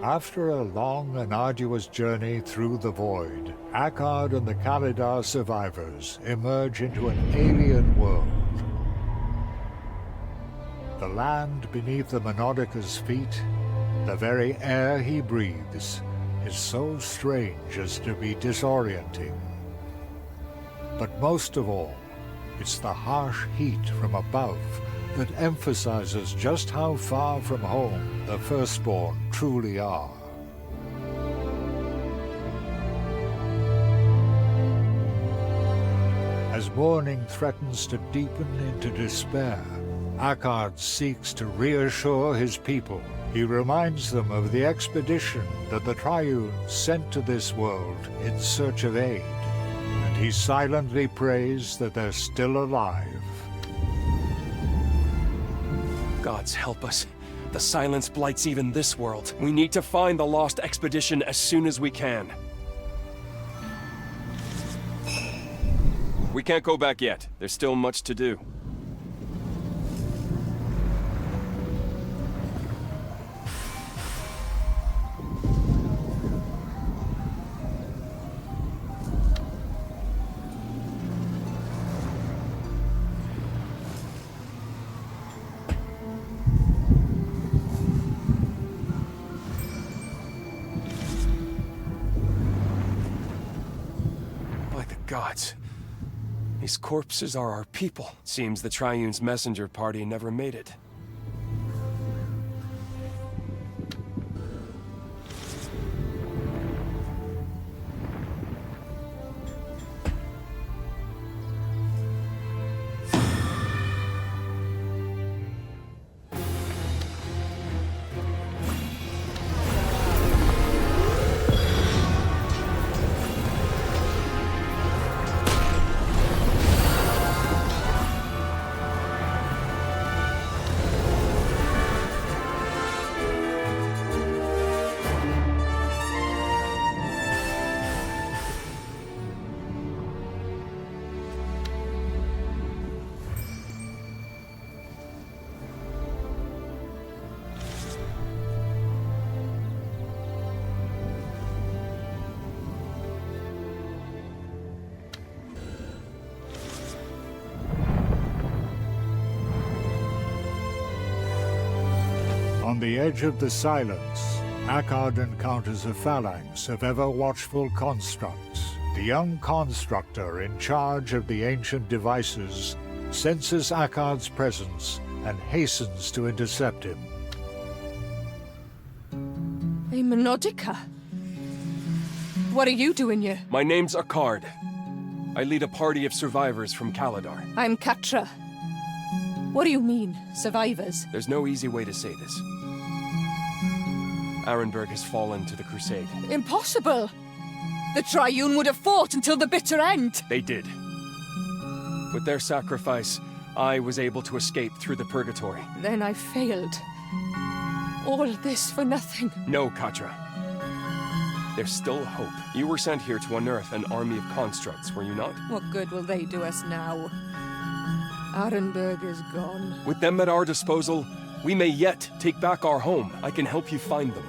After a long and arduous journey through the void, Akkad and the Kalidar survivors emerge into an alien world. The land beneath the Monodica's feet, the very air he breathes, is so strange as to be disorienting. But most of all, it's the harsh heat from above that emphasizes just how far from home the Firstborn truly are. As mourning threatens to deepen into despair, Akkad seeks to reassure his people. He reminds them of the expedition that the Triunes sent to this world in search of aid, and he silently prays that they're still alive. Gods help us. The silence blights even this world. We need to find the lost expedition as soon as we can. We can't go back yet. There's still much to do. Gods. These corpses are our people. Seems the Triune's messenger party never made it. On the edge of the silence, Akkad encounters a phalanx of ever-watchful constructs. The young constructor in charge of the ancient devices senses Akkad's presence and hastens to intercept him. A Monodica? What are you doing here? My name's Akkad. I lead a party of survivors from Kalidar. I'm Katra. What do you mean, survivors? There's no easy way to say this. Arenberg has fallen to the Crusade. Impossible! The Triune would have fought until the bitter end! They did. With their sacrifice, I was able to escape through the Purgatory. Then I failed. All this for nothing. No, Katra. There's still hope. You were sent here to unearth an army of constructs, were you not? What good will they do us now? Arenberg is gone. With them at our disposal, we may yet take back our home. I can help you find them.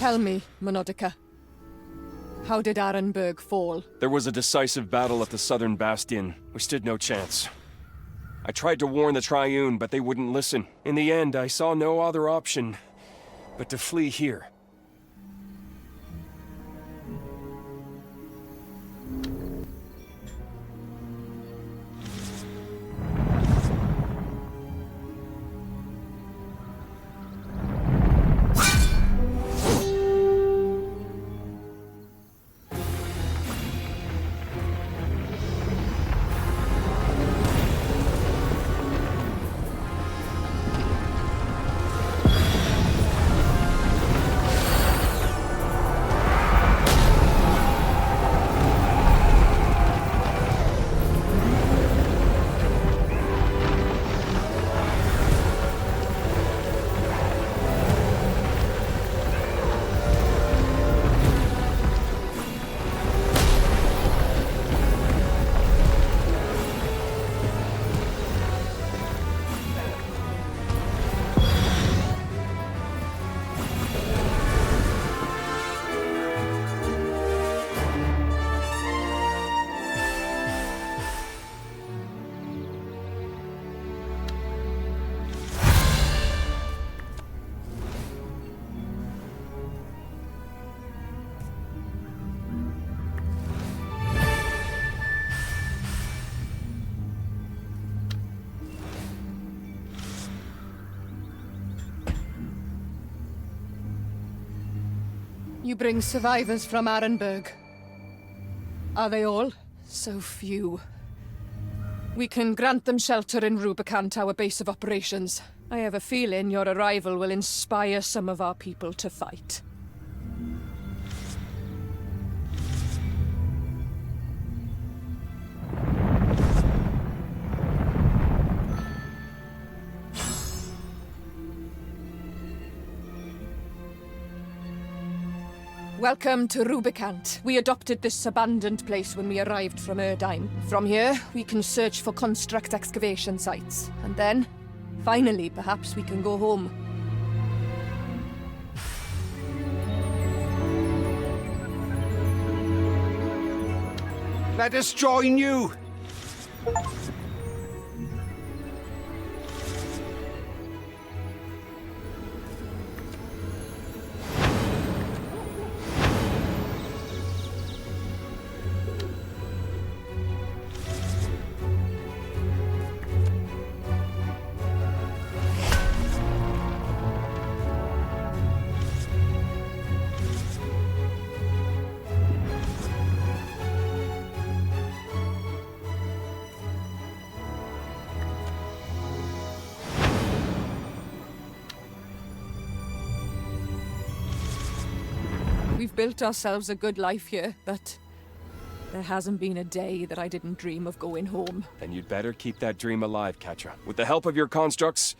Tell me, Monodica. How did Arenberg fall? There was a decisive battle at the southern bastion. We stood no chance. I tried to warn the Triune, but they wouldn't listen. In the end, I saw no other option but to flee here. You bring survivors from Arenberg. Are they all? So few. We can grant them shelter in Rubicant, our base of operations. I have a feeling your arrival will inspire some of our people to fight. Welcome to Rubicant. We adopted this abandoned place when we arrived from Erdheim. From here, we can search for construct excavation sites. And then, finally, perhaps we can go home. Let us join you! We've built ourselves a good life here, but there hasn't been a day that I didn't dream of going home. Then you'd better keep that dream alive, Catra. With the help of your constructs,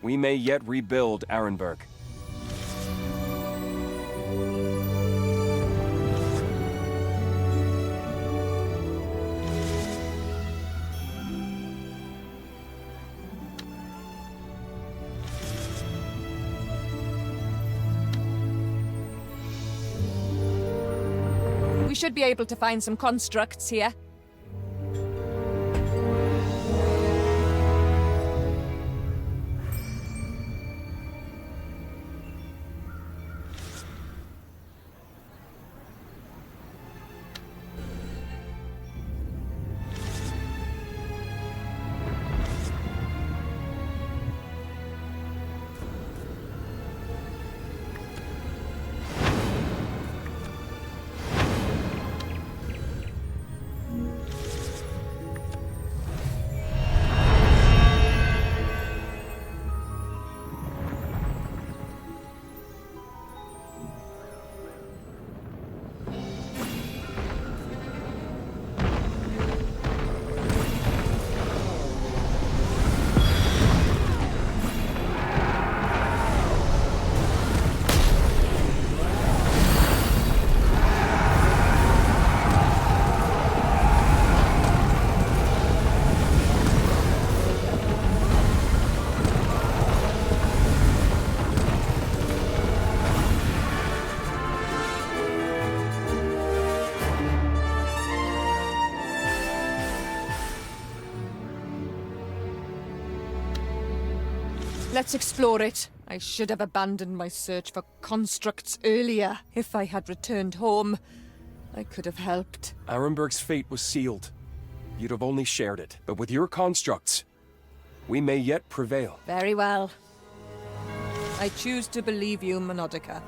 we may yet rebuild Arenberg. We should be able to find some constructs here. Let's explore it. I should have abandoned my search for constructs earlier. If I had returned home, I could have helped. Arenberg's fate was sealed. You'd have only shared it. But with your constructs, we may yet prevail. Very well. I choose to believe you, Monodica.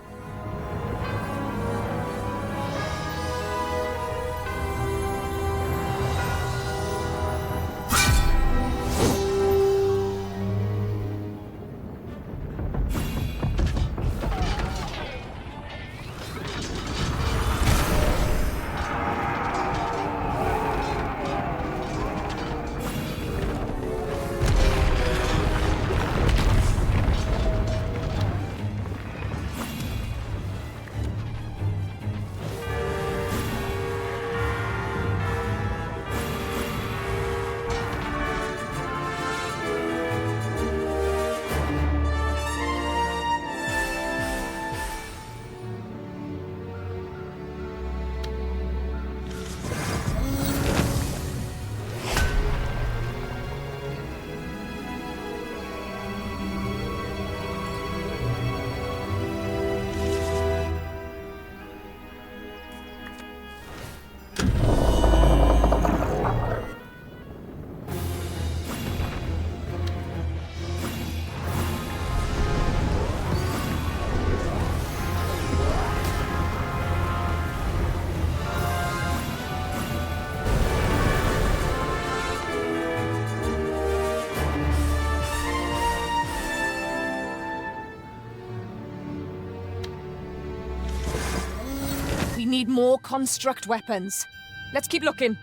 We need more construct weapons. Let's keep looking.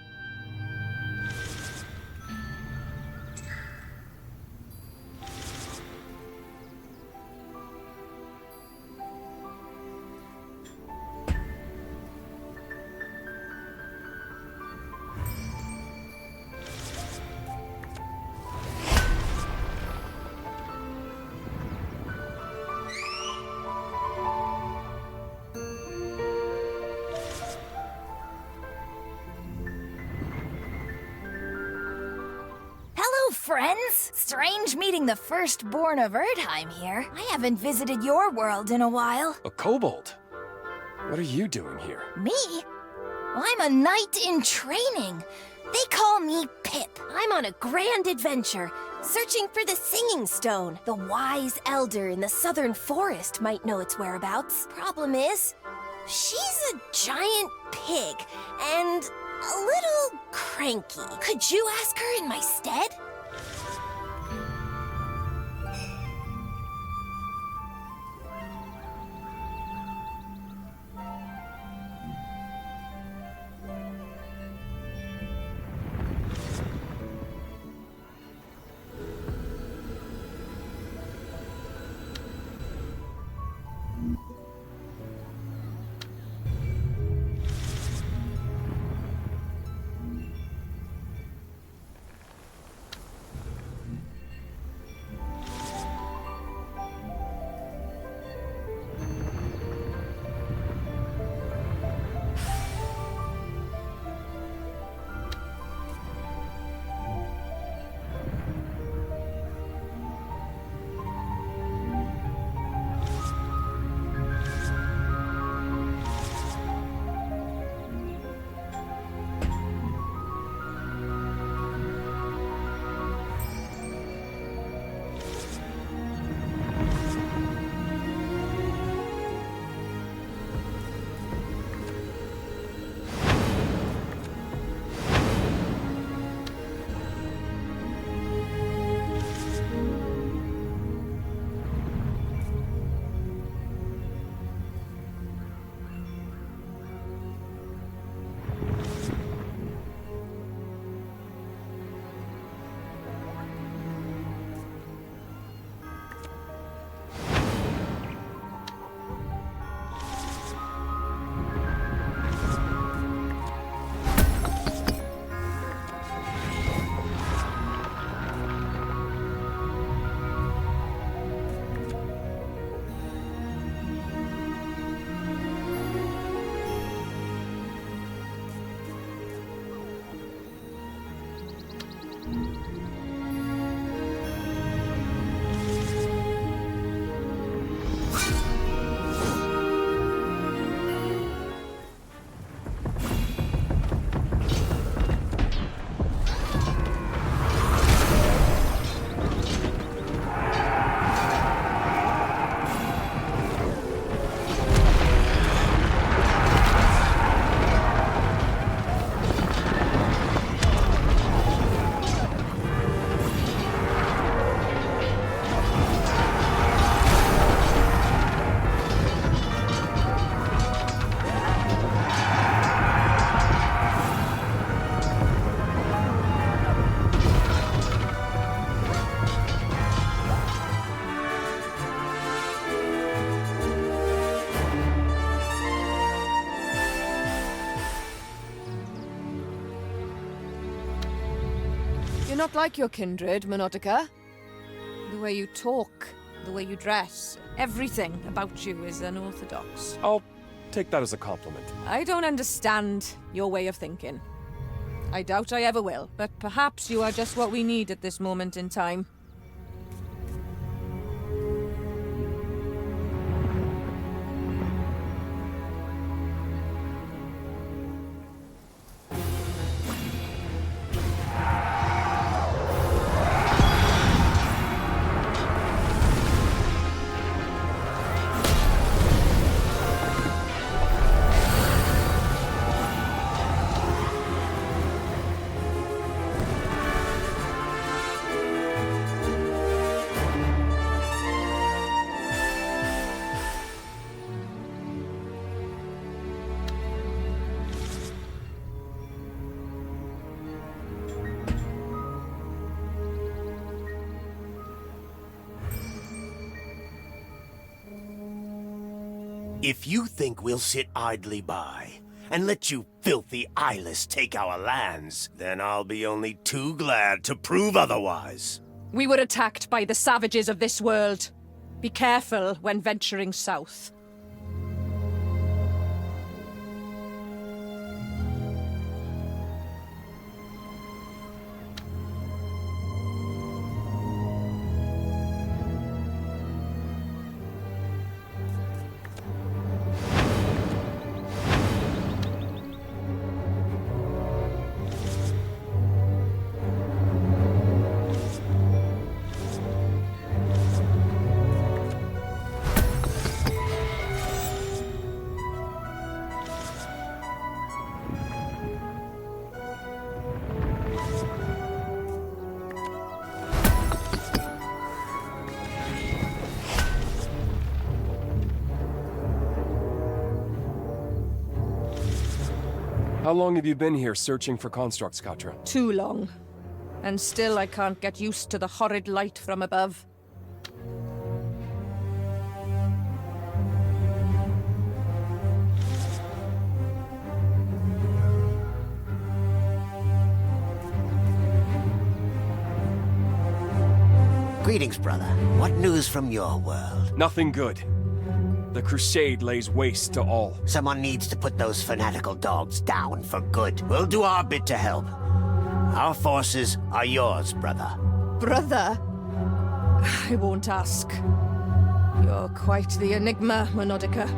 Friends? Strange meeting the firstborn of Erdheim here. I haven't visited your world in a while. A kobold? What are you doing here? Me? Well, I'm a knight in training. They call me Pip. I'm on a grand adventure, searching for the Singing Stone. The wise elder in the southern forest might know its whereabouts. Problem is, she's a giant pig and a little cranky. Could you ask her in my stead? You're not like your kindred, Monodica. The way you talk, the way you dress, everything about you is unorthodox. I'll take that as a compliment. I don't understand your way of thinking. I doubt I ever will, but perhaps you are just what we need at this moment in time. If you think we'll sit idly by and let you filthy eyeless take our lands, then I'll be only too glad to prove otherwise. We were attacked by the savages of this world. Be careful when venturing south. How long have you been here searching for constructs, Katra? Too long. And still I can't get used to the horrid light from above. Greetings, brother. What news from your world? Nothing good. The Crusade lays waste to all. Someone needs to put those fanatical dogs down for good. We'll do our bit to help. Our forces are yours, brother. Brother? I won't ask. You're quite the enigma, Monodica.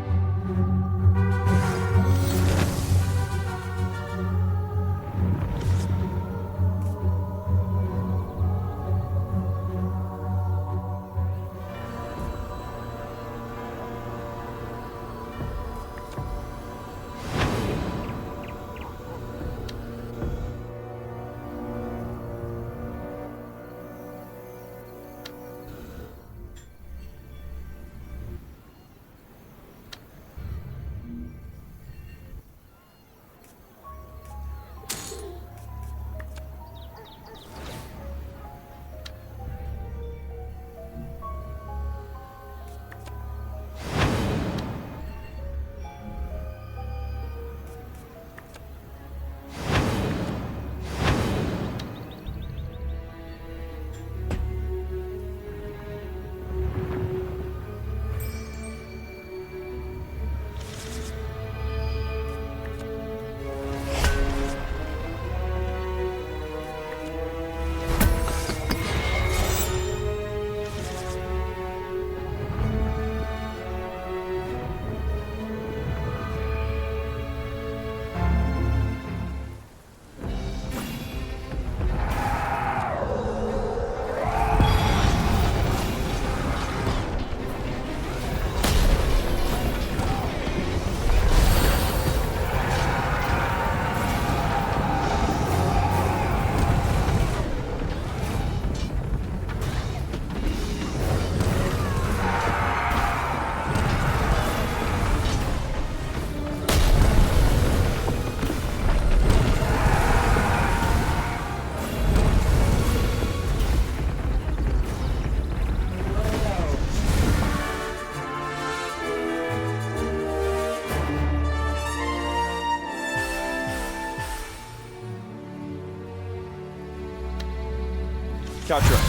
Catra,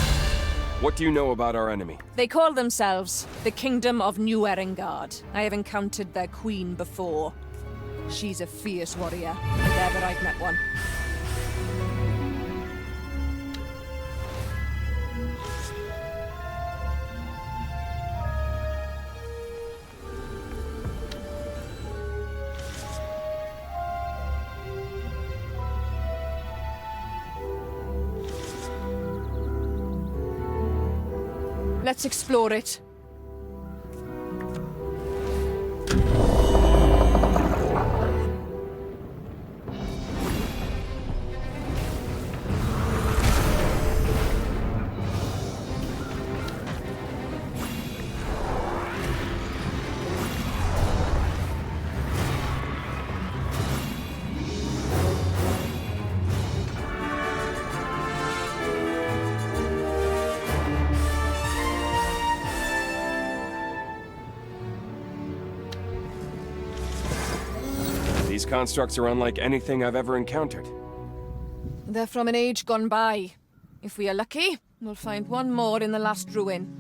what do you know about our enemy? They call themselves the Kingdom of New Erengard. I have encountered their queen before. She's a fierce warrior, if ever I've met one. Let's explore it. These constructs are unlike anything I've ever encountered. They're from an age gone by. If we are lucky, we'll find one more in the last ruin.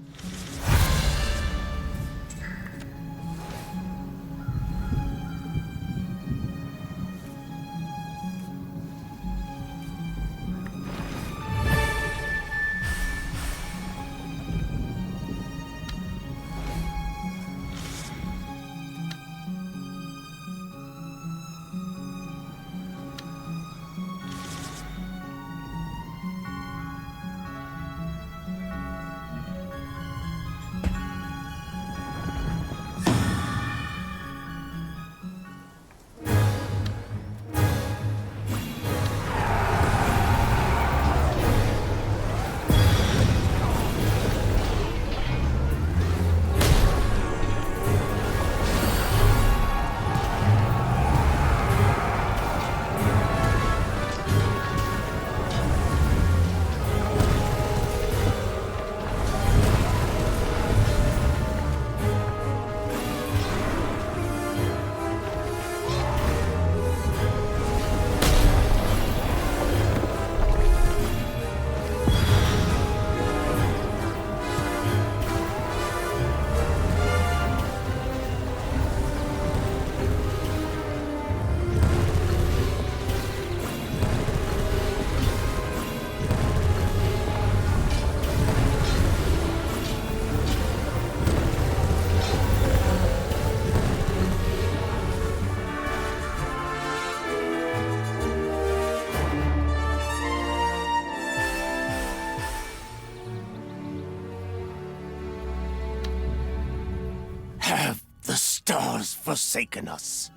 Have the stars forsaken us?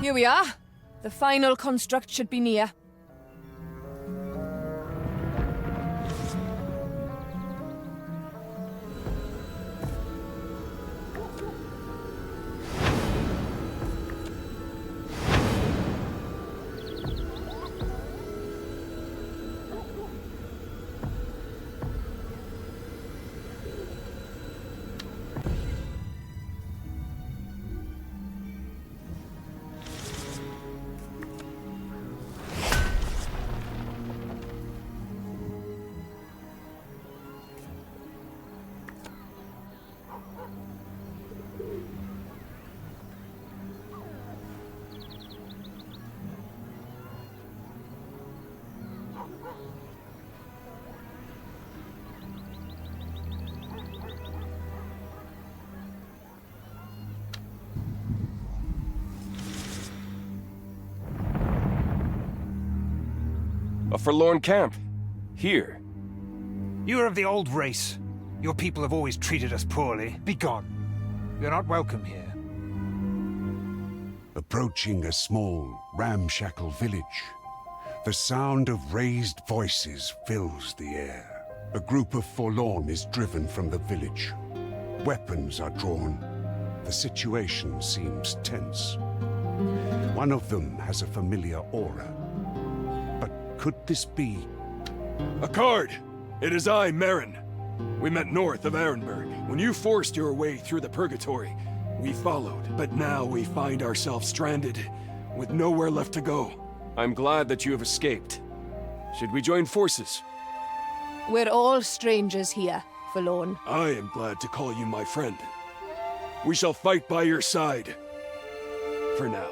Here we are. The final construct should be near. A forlorn camp. Here. You are of the old race. Your people have always treated us poorly. Be gone. You're not welcome here. Approaching a small, ramshackle village, the sound of raised voices fills the air. A group of forlorn is driven from the village. Weapons are drawn. The situation seems tense. One of them has a familiar aura. But could this be A card! It is I, Merrin. We met north of Arenberg. When you forced your way through the Purgatory, we followed. But now we find ourselves stranded, with nowhere left to go. I'm glad that you have escaped. Should we join forces? We're all strangers here, Forlorn. I am glad to call you my friend. We shall fight by your side. For now.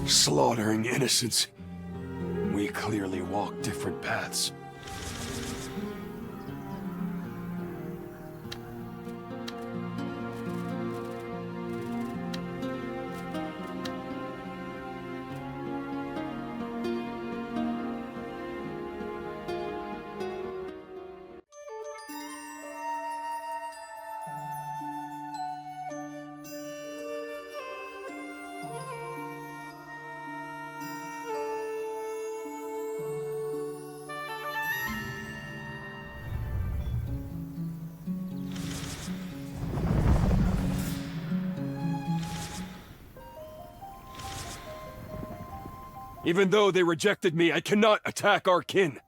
Slaughtering innocents. We clearly walk different paths. Even though they rejected me, I cannot attack our kin.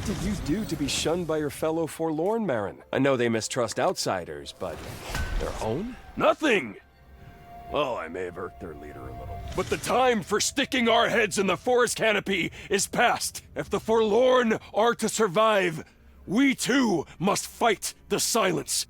did you do to be shunned by your fellow Forlorn, Marin? I know they mistrust outsiders, but their own? Nothing! Oh, I may have irked their leader a little. But the time for sticking our heads in the forest canopy is past. If the Forlorn are to survive, we too must fight the silence.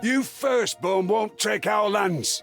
You firstborn won't take our lands.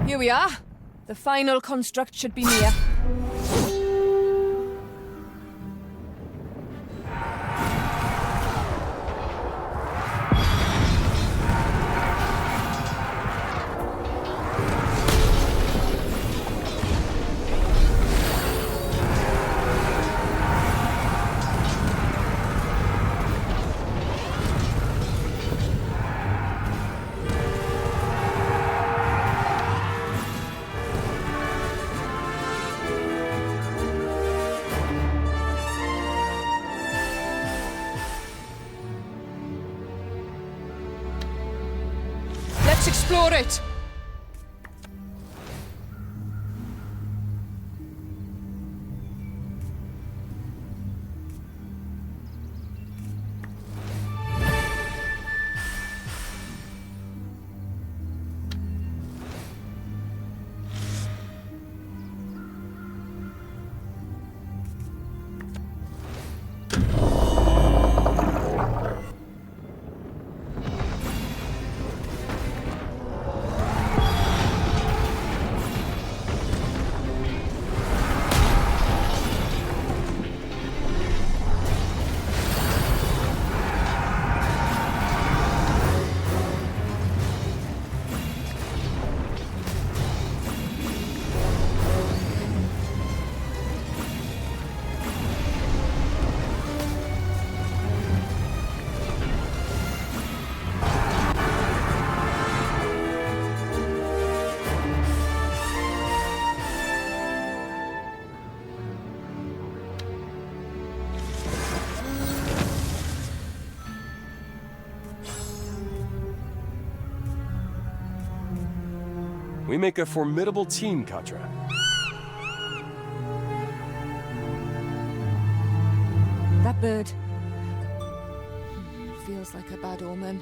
Here we are. The final construct should be near. Let's explore it! We make a formidable team, Katra. That bird feels like a bad omen.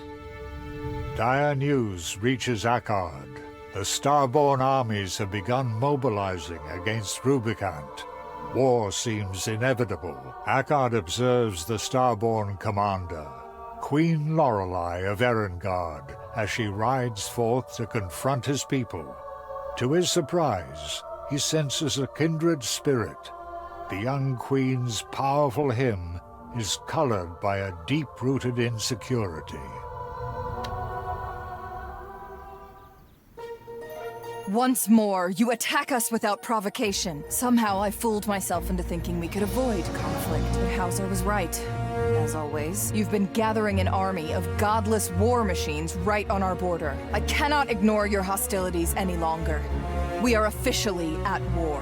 Dire news reaches Akkad. The Starborn armies have begun mobilizing against Rubicant. War seems inevitable. Akkad observes the Starborn commander, Queen Lorelei of Erengard, as she rides forth to confront his people. To his surprise, he senses a kindred spirit. The young queen's powerful hymn is colored by a deep-rooted insecurity. Once more, you attack us without provocation. Somehow I fooled myself into thinking we could avoid conflict. But Hauser was right. As always, you've been gathering an army of godless war machines right on our border. I cannot ignore your hostilities any longer. We are officially at war.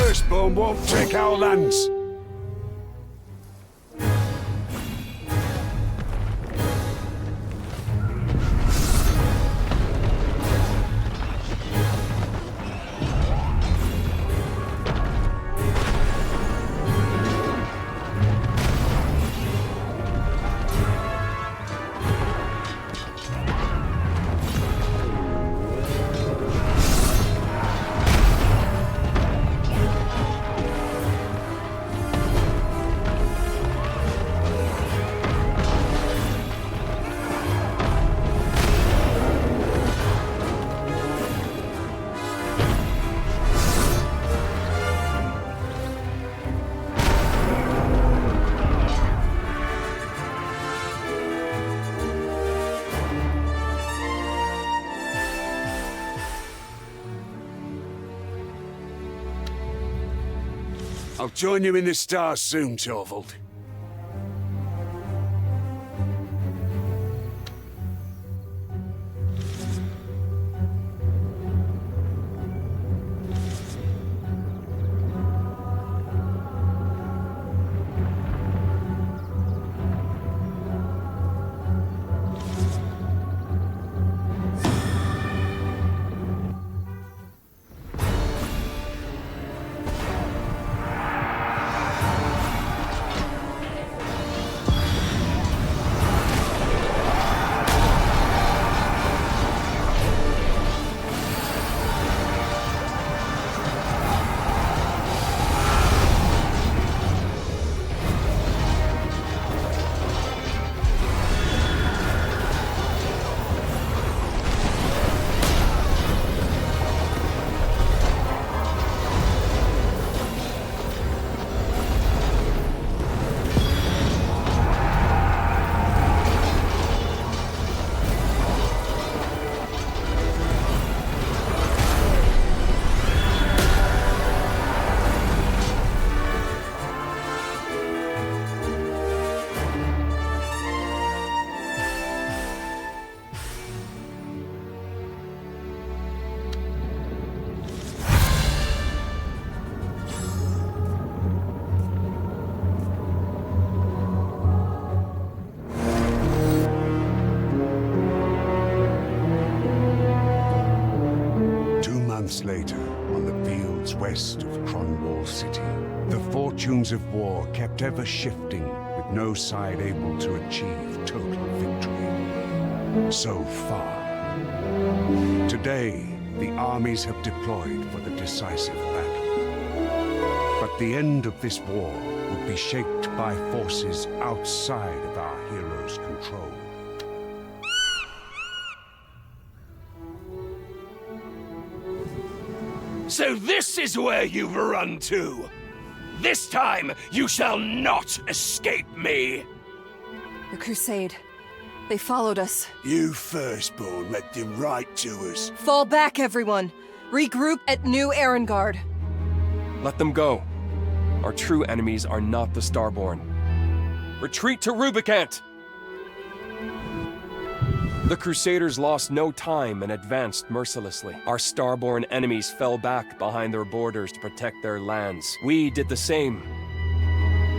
Firstborn won't take our lands. I'll join you in the stars soon, Torvald. Later, on the fields west of Kronwall City, the fortunes of war kept ever shifting, with no side able to achieve total victory. So far. Today, the armies have deployed for the decisive battle. But the end of this war would be shaped by forces outside of our heroes' control. So this is where you've run to! This time, you shall not escape me! The Crusade. They followed us. You Firstborn let them right to us. Fall back, everyone! Regroup at New Erengard. Let them go. Our true enemies are not the Starborn. Retreat to Rubicant! The Crusaders lost no time and advanced mercilessly. Our Starborn enemies fell back behind their borders to protect their lands. We did the same.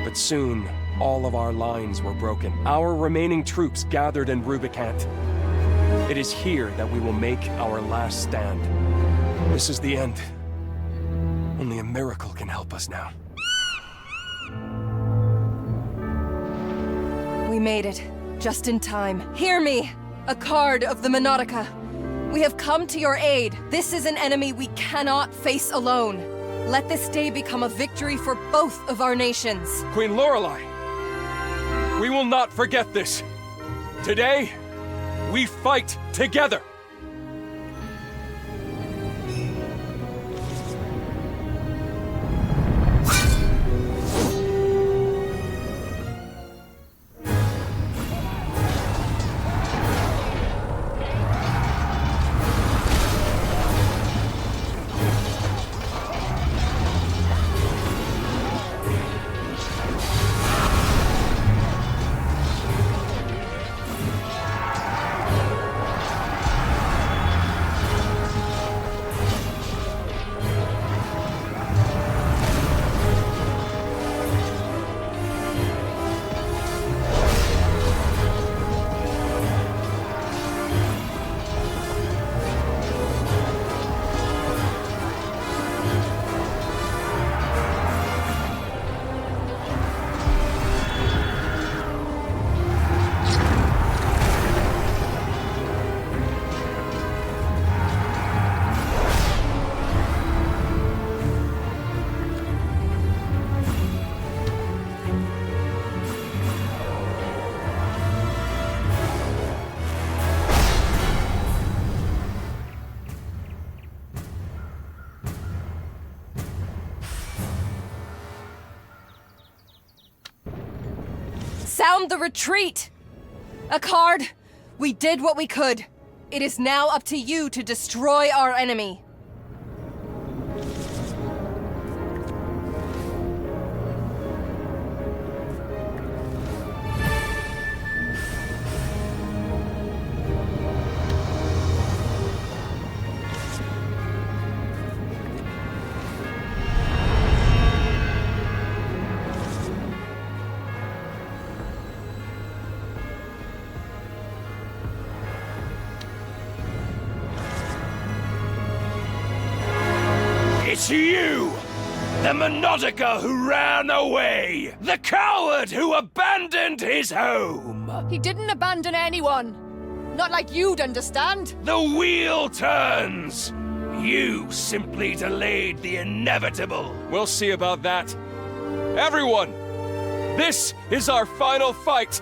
But soon, all of our lines were broken. Our remaining troops gathered in Rubicant. It is here that we will make our last stand. This is the end. Only a miracle can help us now. We made it. Just in time. Hear me! A card of the Monodica. We have come to your aid. This is an enemy we cannot face alone. Let this day become a victory for both of our nations. Queen Lorelei, we will not forget this. Today, we fight together. found the retreat! Akkard, we did what we could. It is now up to you to destroy our enemy. It's you! The Monodica who ran away! The coward who abandoned his home! He didn't abandon anyone. Not like you'd understand. The wheel turns! You simply delayed the inevitable! We'll see about that. Everyone! This is our final fight!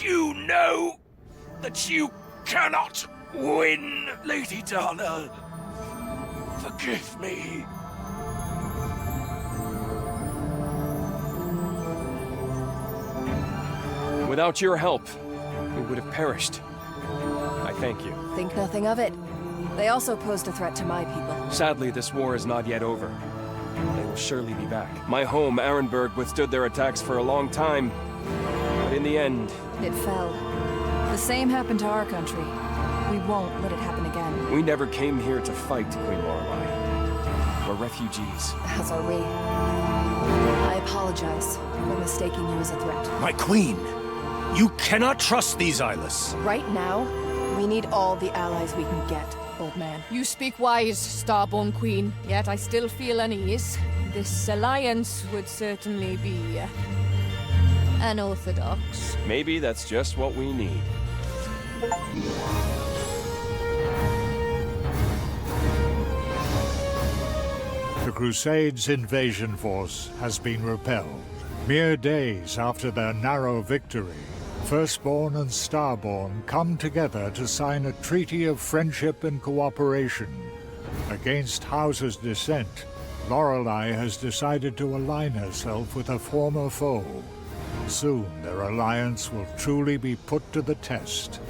You know that you cannot win, Lady Dana. Forgive me. Without your help, we would have perished. I thank you. Think nothing of it. They also posed a threat to my people. Sadly, this war is not yet over. They will surely be back. My home, Arenberg, withstood their attacks for a long time. But in the end... It fell. The same happened to our country. We won't let it happen again. We never came here to fight, Queen Lorelei. We're refugees. As are we. I apologize for mistaking you as a threat. My queen! You cannot trust these Eyeless. Right now, we need all the allies we can get, old man. You speak wise, Starborn Queen, yet I still feel unease. This alliance would certainly be unorthodox. Maybe that's just what we need. The Crusades' invasion force has been repelled. Mere days after their narrow victory, Firstborn and Starborn come together to sign a treaty of friendship and cooperation. Against Hauser's dissent, Lorelei has decided to align herself with a former foe. Soon their alliance will truly be put to the test.